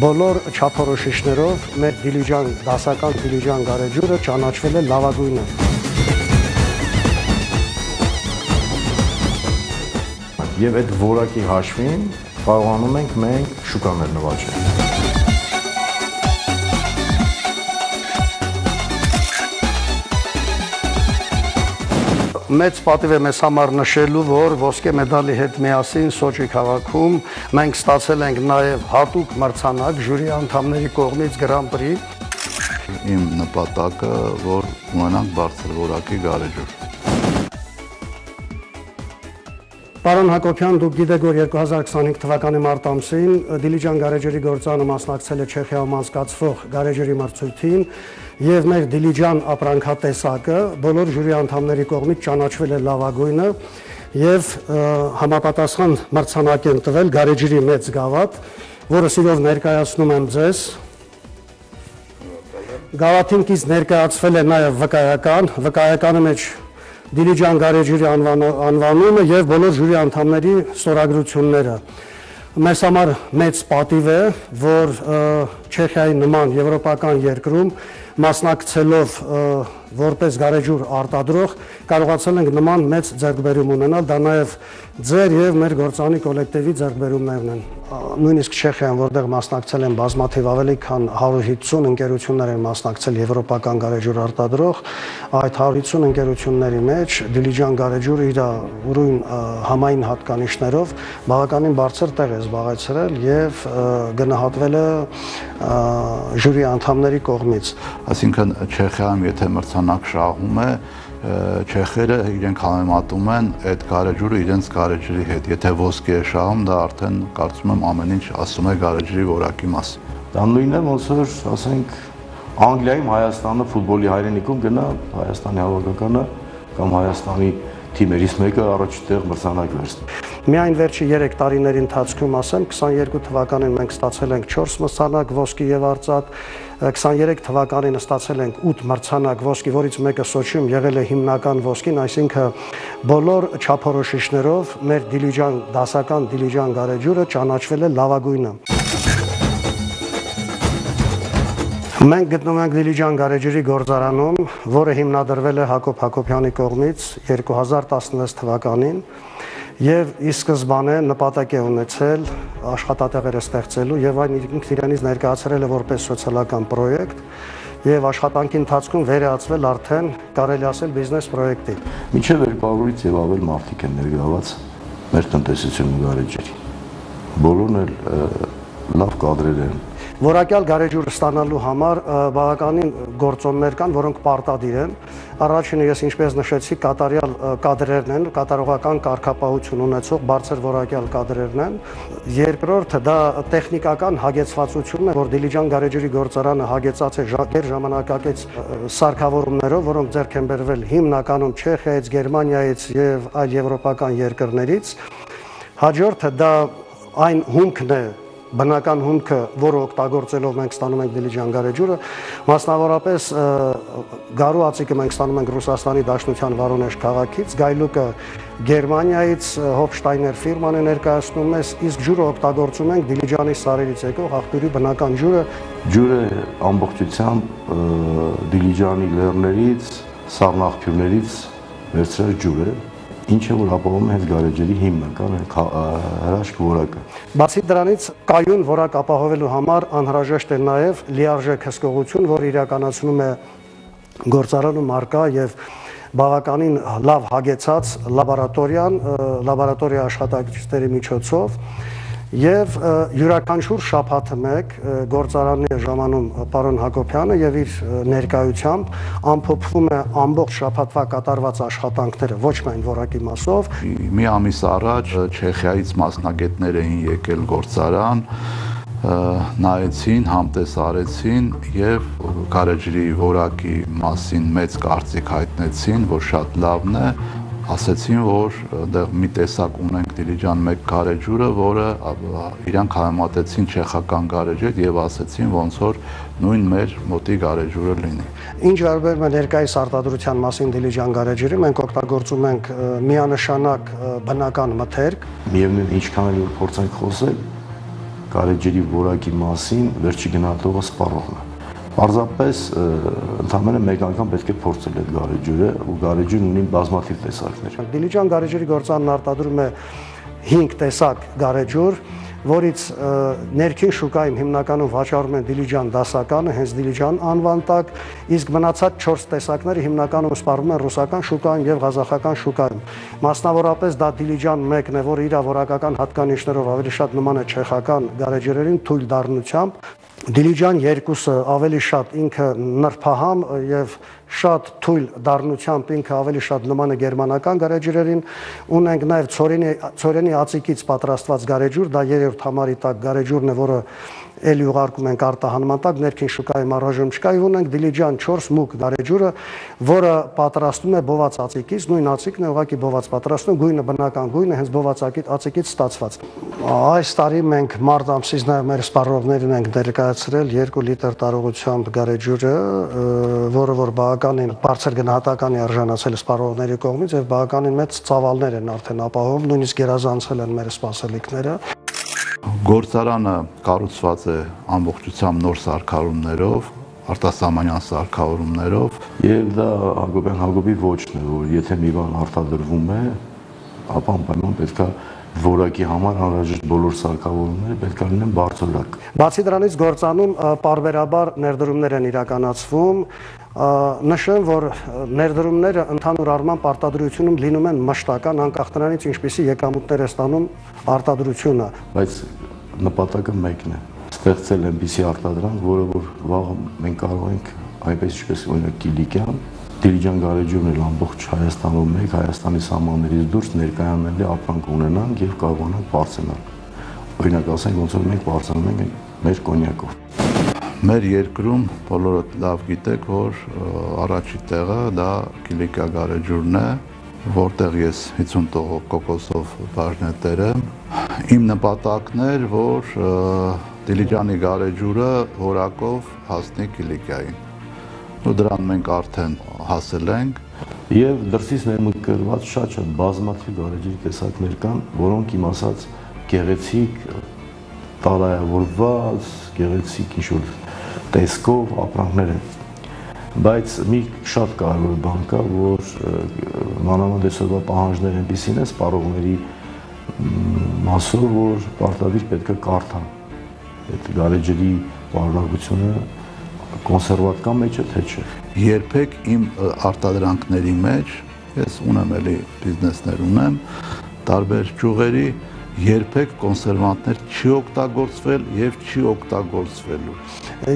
բոլոր չափորոշիչներով մեր Դիլիջան դասական Դիլիջան գարեջուրը ճանաչվել է լավագույնը։ Եվ այդ որակի հաշվին կարողանում ենք մենք շուկաներ նվաճել։ Մեծ պատիվ է մեզ համար նշելու, որ ոսկե մեդալի հետ միասին Սոչի քաղաքում մենք ստացել ենք նաև հատուկ մրցանակ ժյուրի անդամների կողմից Grand Prix։ Իմ նպատակը, որ ունենանք բարձր որակի գարեջուր։ Պարոն Հակոբյան, դուք գիտեք, որ 2025 թվականի մարտ ամսին Դիլիջան գարեջրի գործարանը մասնակցել է Չեխիայում անցկացվող գարեջրի մրցույթին եւ մեր Դիլիջան ապրանքատեսակը բոլոր ժյուրի անդամների կողմից ճանաչվել է լավագույնը եւ համապատասխան մրցանակ են տվել գարեջրի մեծ գավաթ, որը սիրով ներկայացնում եմ ձեզ։ Գավաթին կից ներկայացվել է նաեւ վկայականի մեջ Դիլիջան գարեջրի անվանումը եւ բոլոր ժյուրի անդամների ստորագրությունները։ Մեզ համար մեծ պատիվ է, որ Չեխիայի նման եվրոպական երկրում մասնակցելով որպես գարեջուր արտադրող կարողացել ենք նման մեծ ձեռքբերում ունենալ, դա նաև ձեր եւ մեր գործանի կոլեկտիվի ձեռքբերումներն են։ Նույնիսկ Չեխիան, որտեղ մասնակցել են բազմաթիվ ավելի քան 150 ընկերություններ են մասնակցել եվրոպական գարեջուր արտադրող, այդ 150 ընկերությունների մեջ Դիլիջան գարեջուրը իր ուրույն համային հատկանիշներով բավականին բարձր տեղ է զբաղեցրել եւ գնահատվել է ժյուրի անդամների կողմից։ Այսինքն Չեխիայում եթե մրցանակ շահում է, չեխերը իրենք համեմատում են այդ գարեջուրը իրենց գարեջրի հետ։ Եթե ոսկի է շահում, դա արդեն կարծում եմ ամեն ինչ ասում է գարեջրի որակի մասին։ Դա նույնն է, ոնց որ ասենք Անգլիայում Հայաստանը ֆուտբոլի հայրենիքում գնա Հայաստանի հավաքականը կամ Հայաստանի թիմերից մեկը առաջ տեղ մրցանակ վերցնի։ Միայն վերջի 3 տարիների ընթացքում ասեմ, 22 թվականին մենք ստացել ենք 4 մրցանակ ոսկի եւ արծաթ, 23 թվականին ստացել ենք 8 մրցանակ ոսկի, որից մեկը Սոչիում եղել է հիմնական ոսկին, այսինքն բոլոր չափորոշիչներով մեր Դիլիջան դասական Դիլիջան գարեջուրը ճանաչվել է լավագույնը։ Մենք գտնվում ենք Դիլիջան գարեջրի գործարանում, որը հիմնադրվել է Հակոբ Հակոբյանի կողմից 2016 թվականին եւ ի սկզբանե նպատակ է ունեցել աշխատատեղեր ստեղծելու եւ այն ինքն իրենից ներկայացրել է որպես սոցիալական պրոյեկտ եւ աշխատանքի ընթացքում վերածվել արդեն կարելի ասել բիզնես պրոյեկտի։ Մինչեւ 200-ից եւ ավել մարդիկ են ներգրաված մեր տնտեսությունում գարեջրի։ Բոլորն էլ լավ կադրեր են։ Որակյալ գարեջուր ստանալու համար բավականին գործոններ կան, որոնք պարտադիր են։ Առաջինը ես ինչպես նշեցի, կատարյալ կադրերն են, կատարողական կարգապահություն ունեցող բարձր որակյալ կադրերն են։ Երկրորդը դա տեխնիկական հագեցվածությունն է, որ Դիլիջան գարեջրի գործարանը հագեցած է ժամանակակից սարքավորումներով, որոնք ձեռք են բերվել հիմնականում Չեխիայից, Գերմանիայից եւ այլ եվրոպական երկրներից։ Հաջորդը դա այն հումքն է, բնական հումքը, որը օգտագործելով մենք ստանում ենք Դիլիջան գարեջուրը, մասնավորապես գարու ածիկը մենք ստանում ենք Ռուսաստանի Դաշնության Վորոնեժ քաղաքից, գայլուկը Գերմանիայից Հոփշտայներ ֆիրման է ներկայացնում մեզ, իսկ ջուրը օգտագործում ենք Դիլիջանի սարերից եկող աղբյուրի բնական ջուրը։ Ջուրը ամբողջությամբ Դիլիջանի լեռներից, սառնաղբյուրներից վերցրել ջուր է, ինչը որ ապահովում է հենց գարեջրի հիմնական հրաշք որակը։ Բացի դրանից կայուն որակ ապահովելու համար անհրաժեշտ է նաև լիարժեք հսկողություն, որ իրականացնում է գործարանում առկա եւ բավականին լավ հագեցած լաբորատորիա աշխատակիցների միջոցով եւ յուրաքանչյուր շաբաթը մեկ գործարանի ժամանում պարոն Հակոբյանը եւ իր ներկայությամբ ամփոփվում է ամբողջ շաբաթվա կատարված աշխատանքները ոչ միայն որակի մասով։ Մի ամիս առաջ Չեխիայից մասնագետներ էին եկել գործարան, նայեցին, համտես արեցին եւ գարեջրի որակի մասին մեծ կարծիք հայտնեցին, որ շատ լավն է։ Ասեցին, որ դեռ մի տեսակ ունենք Դիլիջան մեկ գարեջուրը, որը իրանք համեմատեցին չեխական գարեջրի եւ ասեցին, ոնց որ նույն մեր մոտի գարեջուրը լինի։ Ինչ վերաբերում է ներկայիս արտադրության մասին Դիլիջան գարեջրի, մենք օգտագործում ենք միանշանակ բնական մթերք։ Միևնույն ինչքան էլ փորձենք խոսել, գարեջրի որակի մասին վերջի գնահատողը սպառողն է։ Պարզապես ընդհանրապես մեկ անգամ պետք է փորձել այդ գարեջուրը, ու գարեջուրն ունի բազմաթիվ տեսակներ։ Դիլիջան գարեջրի գործարանն արտադրում է 5 տեսակ գարեջուր, որից ներքին շուկայում հիմնականում վաճառում են Դիլիջան դասականը, հենց Դիլիջան անվան տակ, իսկ մնացած 4 տեսակները հիմնականում սպառվում են ռուսական շուկայում եւ ղազախական շուկայում։ Մասնավորապես դա Դիլիջան 1-ն է, որը իր որակական հատկանիշներով ավելի շատ նման է չեխական գարեջրերին թույլ դառնությամբ։ Դիլիջան 2-ը ավելի շատ ինքը նրբահամ եւ շատ թույլ դառնությամբ ինքը ավելի շատ նման է գերմանական գարեջրերին, ունենք նաև ցորենի ածիկից պատրաստված գարեջուր, դա 3-րդ համարի տակ գարեջուրն է, որը էլի ուղարկում ենք արտահանման տակ, ներքին շուկայում առայժմ չկա, եւ ունենք Դիլիջան 4 մուկ գարեջուրը, որը պատրաստում է բոված ածիկից, նույն ածիկն է ուղղակի բոված պատրաստում, գույնը բնական գույն է, հենց բոված ածիկից ստացված։ Այս տարի մենք մարտ ամսից նաև մեր սպառողներին ենք ներկայացրել 2 լիտր տարողությամբ գարեջուրը, որը որ բավականին բարձր գնահատականի արժանացել սպառողների կողմից եւ բավականին մեծ ծավալներ են արդեն ապահովում, նույնիսկ գերազանցել են մեր սպասելիքները։ Գործարանը կառուցված է ամբողջությամբ նոր սարքավորումներով, արտասահմանյան սարքավորումներով, եւ դա Հակոբյան Հակոբի ոճն է, որ եթե մի բան արտադրվում է, ապա անպայման պետք է որակի համար անհրաժեշտ բոլոր սարքավորումները պետք է լինեն բարձրորակ։ Բացի դրանից գործանում պարբերաբար ներդրումներ են իրականացվում, նշեմ, որ ներդրումները ընդհանուր առմամբ արտադրությունում լինում են մշտական, անկախ նրանից ինչպիսի եկամուտներ է ստանում արտադրությունը։ Բայց նպատակը մեկն է՝ ստեղծել այնպիսի արտադրանք, որը որ վաղը մենք կարող ենք այնպես ինչպես օրինակ Կիլիկյան, Դիլիջան գարեջուրն էլ ամբողջ Հայաստանում մեկ, Հայաստանի սահմաններից դուրս ներկայանալի ապրանք ունենանք եւ կարողանանք բարձրանալ։ Օրինակ ասենք ոնց որ մենք բարձրանում ենք մեր կոնյակով։ Մեր երկրում բոլորը լավ գիտեք, որ առաջի տեղը դա Կիլիկա գարեջուրն է, որտեղ ես 50% բաժնետեր եմ։ Իմ նպատակն էր, որ Դիլիջանի գարեջուրը որակով հասնի Կիլիկային։ Ու դրան մենք արդեն հասել ենք։ Եվ դրսից ներմուծված շատ բազմաթիվ գարեջրի տեսակներ կան, որոնք իմ ասած գեղեցիկ, տարայավորված, գեղեցիկ ինչ-որ տեսքով ապրանքներ են։ Բայց մի շատ կարևոր բան կա, որ մանավանդ այսօրվա պահանջները այնպիսին են սպառողների մասով, որ պարտադիր պետք է կարդան այդ գարեջրի պարունակությունը կոնսերվատկան մեջ է, թե չէ։ Երբեք իմ արտադրանքների մեջ, ես ունեմ էլի բիզնեսներ ունեմ, տարբեր ճյուղերի, երբեք կոնսերվանտներ չի օգտագործվել եւ չի օգտագործվելու։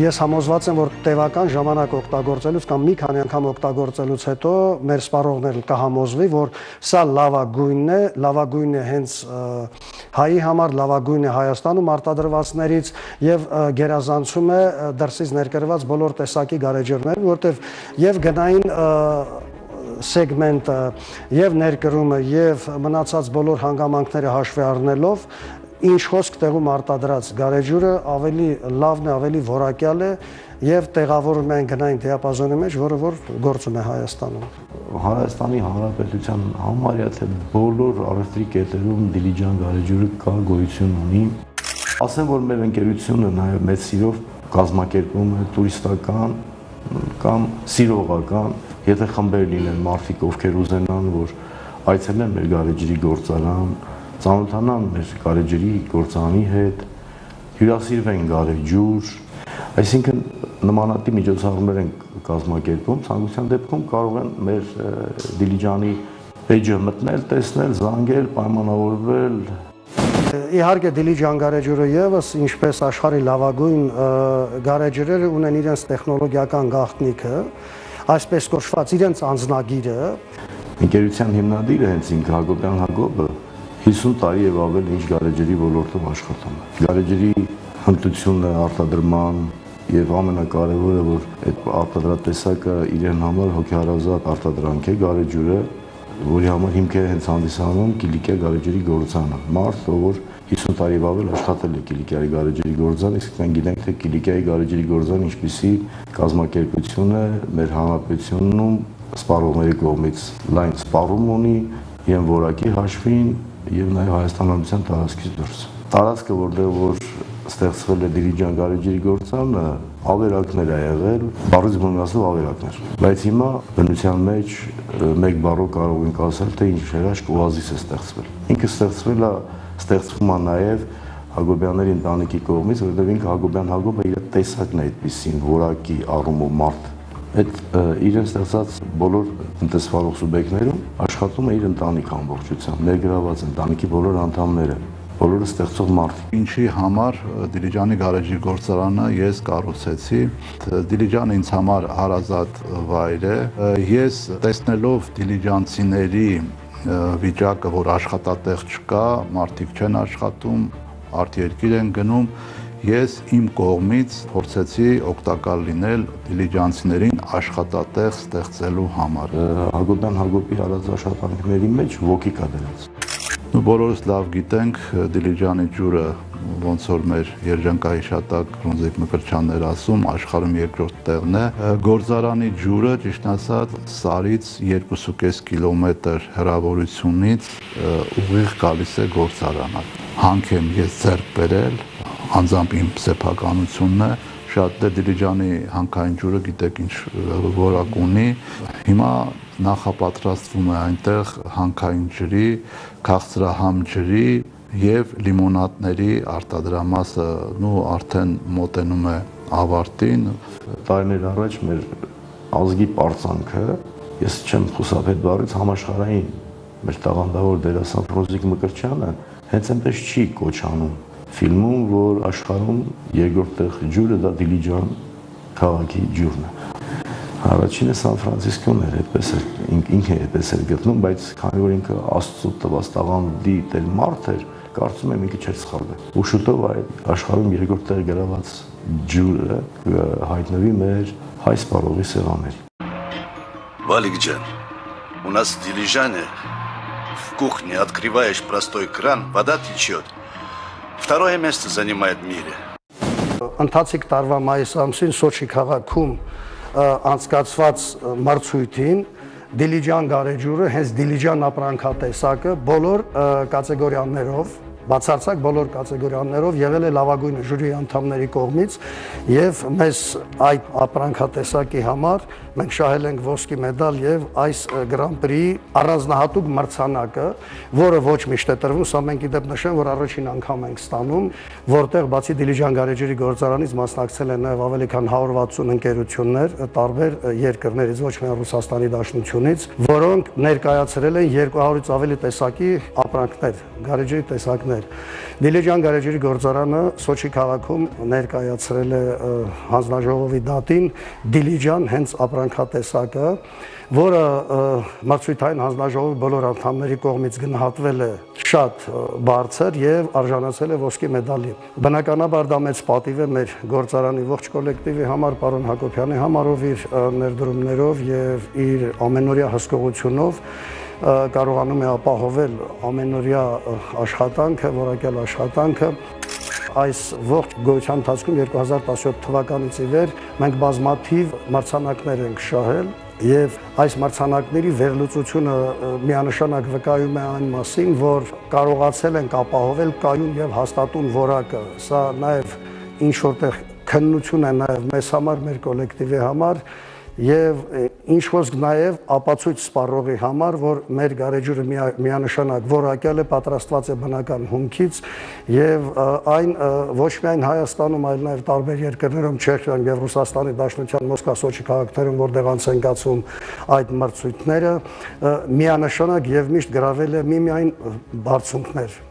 Ես համոզված եմ, որ տևական ժամանակ օգտագործելուց կամ մի քանի անգամ օգտագործելուց հետո մեր սպառողներն կհամոզվի, որ սա լավագույնն է հենց հայի համար, լավագույնն է Հայաստանում արտադրվածներից եւ գերազանցում է դրսից ներկրված բոլոր տեսակի գարեջրներ, որտեղ եւ գնային սեգմենտը եւ ներկրումը եւ մնացած բոլոր հանգամանքները հաշվի առնելով ինչ խոսք տեղում արտադրած գարեջուրը ավելի լավն է, ավելի որակյալ է եւ տեղավորում են գնային դիապազոնի մեջ, որը որ գործում է Հայաստանում։ Հայաստանի Հանրապետության համարյա թե բոլոր առևտրի կետերում Դիլիջան գարեջուրը կա, գոյություն ունի։ Ասեմ, որ մեր ընկերությունը նաեւ մեծ սիրով կազմակերպում է տուրիստական կամ սիրողական, եթե խմբեր լինեն մարդիկ, ովքեր ուզենան, որ այցելեն մեր գարեջրի գործարան, ծանոթանան մեր գարեջրի գործարանի հետ, հյուրասիրվեն գարեջուր, այսինքն նմանատիպ միջոցառումներ են կազմակերպում, ցանկության դեպքում կարող են մեր Դիլիջանի էջը մտնել, տեսնել, զանգել, պայմանավորվել։ Իհարկե Դիլիջան գարեջուրը եւս ինչպես աշխարհի լավագույն գարեջրերը ունեն իրենց տեխնոլոգիական գաղտնիքը, այսպես կոչված իրենց անձնագիրը։ Ընկերության հիմնադիրը հենց ինքը Հակոբյան Հակոբը 50 տարի եւ ավել ինչ գարեջրի ոլորտում աշխատում է։ Գարեջրի հմտությունը, արտադրման եւ ամենակարևորը, որ այդ արտադրատեսակը իրեն համար հոգեհարազատ արտադրանք է գարեջուրը, որի համար հիմք է հենց հանդիսանում Կիլիկա գարեջրի գործարանը։ Մարդ, ով 50 տարի ավել աշխատել է Կիլիկայի գարեջրի գործարանը, իսկ մենք գիտենք, թե Կիլիկայի գարեջրի գործարանը ինչպիսի կազմակերպություն է մեր հանրապետությունում սպառողների կողմից լայն սպառում ունի եւ որակի հաշվին եւ նաեւ Հայաստան Հանրապետության տարածքից դուրս։ Տարածքը, որտեղ որ ստեղծվել է Դիլիջան գարեջրի գործարանը, ավերակներ ա եղել, բառից բնորոշով ավերակներ։ Բայց հիմա բնության մեջ մեկ բառով կարող ենք ասել, թե ինչ երաշտ օազիս է ստեղծվել։ Ինքը ստեղծվում է նաև Հակոբյանների ընտանիքի կողմից, որովհետև ինքը Հակոբյան Հակոբը իր տեսակն է այդպեսին որակի առումով մարդ։ Այդ իրեն ստեղծած բոլոր տնտեսվարող սուբյեկտներում աշխատում է իր ընտանիք ամբողջությամբ, ներգրաված ընտանիքի բոլոր անդամները, բոլորը ստեղծող մարդիկ։ Ինչի համար Դիլիջանի գարեջրի գործարանը ես կառուցեցի։ Դիլիջանը ինձ համար հարազատ վայր է։ Ես տեսնելով դիլիջանցիների վիճակը, որ աշխատատեղ չկա, մարդիկ չեն աշխատում, արտերկիր են գնում, ես իմ կողմից փորձեցի օգտակար լինել դիլիջանցիներին աշխատատեղ ստեղծելու համար։ Հակոբյան Հակոբի արած աշխատանքների մեջ ոգի կա դրած։ Բոլորս լավ գիտենք Դիլիջանի ջուրը, ոնց որ մեր երջանկահիշատակ Ֆրունզիկ Մկրտչյանն էր ասում, աշխարհում երկրորդ տեղն է։ Գործարանի ջուրը, ճիշտ ասած, Սարից 2.5 կիլոմետր հեռավորությունից ուղիղ գալիս է գործարանը։ Հանք եմ ես ձեռք բերել, անձամբ իմ սեփականությունն է, շատ Դիլիջանի հանքային ջուրը գիտեք ինչ որակ ունի։ Հիմա նախապատրաստվում է այնտեղ հանքային ջրի, քաղցրահամ ջրի եւ լիմոնադների արտադրամասը արդեն մոտենում է ավարտին։ Տարիներ առաջ մեր ազգի պարծանքը, ես չեմ խուսափել բառից, համաշխարհային մեր տաղանդավոր դերասան Ֆրունզիկ Մկրտչյանը հենց այնպես չի կոչանում ֆիլմում, որ աշխարհում երկրորդ տեղ ջուրը դա Դիլիջան քաղաքի ջուրն է։ Առաջինը Սան Ֆրանցիսկոն էր, այդպես էր, ինքը այդպես էր գտնում, բայց քանի որ ինքը Աստծո տված տաղանդի տեր մարդ էր, կարծում եմ ինքը չէր սխալվել։ Ու շուտով այդ աշխարհում երկրորդ тեղ գրաված ջուրը հայտնվի մեր հայ սպառողի սեղաններին։ Валик Джан, у нас в Дилижане в кухне открываешь простой кран, вода течет. Второе место занимает в мире. Ընթացիկ տարվա մայիս ամսին Սոչի քաղաքում անցկացված մրցույթին Դիլիջան գարեջուրը հենց Դիլիջան ապրանքատեսակը բոլոր կատեգորիաներով բացարձակ բոլոր կատեգորիաներով եղել է լավագույն ժյուրի անդամների կողմից եւ մեզ այդ ապրանքատեսակի համար մենք շահել ենք ոսկի մեդալ եւ այս Grand-Prix առանձնահատուկ մրցանակը, որը ոչ միշտ է տրվում, սա մենք իդեպ նշեմ, որ առաջին անգամ ենք ստանում, որտեղ բացի Դիլիջան գարեջրի գործարանից մասնակցել են նաեւ ավելի քան 160 ընկերություններ տարբեր երկրներից, ոչ միայն Ռուսաստանի Դաշնությունից, որոնք ներկայացրել են 200-ից ավելի տեսակի ապրանքներ, գարեջրի տեսակներ։ Դիլիջան գարեջրի գործարանը Սոչի քաղաքում ներկայացրել է հանձնաժողովի դատին Դիլիջան հենց ապրանքատեսակը, որը մրցույթային հանձնաժողովի բոլոր անդամների կողմից գնահատվել է շատ բարձր եւ արժանացել է ոսկի մեդալի։ Բնականաբար դա մեծ պատիվ է մեր գործարանի ողջ կոլեկտիվի համար, պարոն Հակոբյանի համար, ով իր ներդրումներով եւ իր ամենօրյա հսկողությունով կարողանում է ապահովել ամենօրյա աշխատանքը, որակյալ աշխատանքը։ Այս ողջ գոյության ընթացքում 2017 թվականից ի վեր մենք բազմաթիվ մրցանակներ ենք շահել եւ այս մրցանակների վերլուծությունը միանշանակ վկայում է այն մասին, որ կարողացել ենք ապահովել կայուն եւ հաստատուն որակը։ Սա նաեւ ինչ որտեղ քննություն է նաեւ մեզ համար, մեր կոլեկտիվի համար եւ ինչ խոսք նաեւ ապացույց սպառողի համար, որ մեր գարեջուրը միանշանակ որակյալ է, պատրաստված է բնական հումքից եւ այն ոչ միայն Հայաստանում, այլ նաեւ տարբեր երկրներում, Չեխիայում եւ Ռուսաստանի Դաշնության Մոսկվա, Սոչի քաղաքներում, որտեղ անց են գացում այդ մրցույթները, միանշանակ եւ միշտ գրավել է միմիայն բարձունքներ։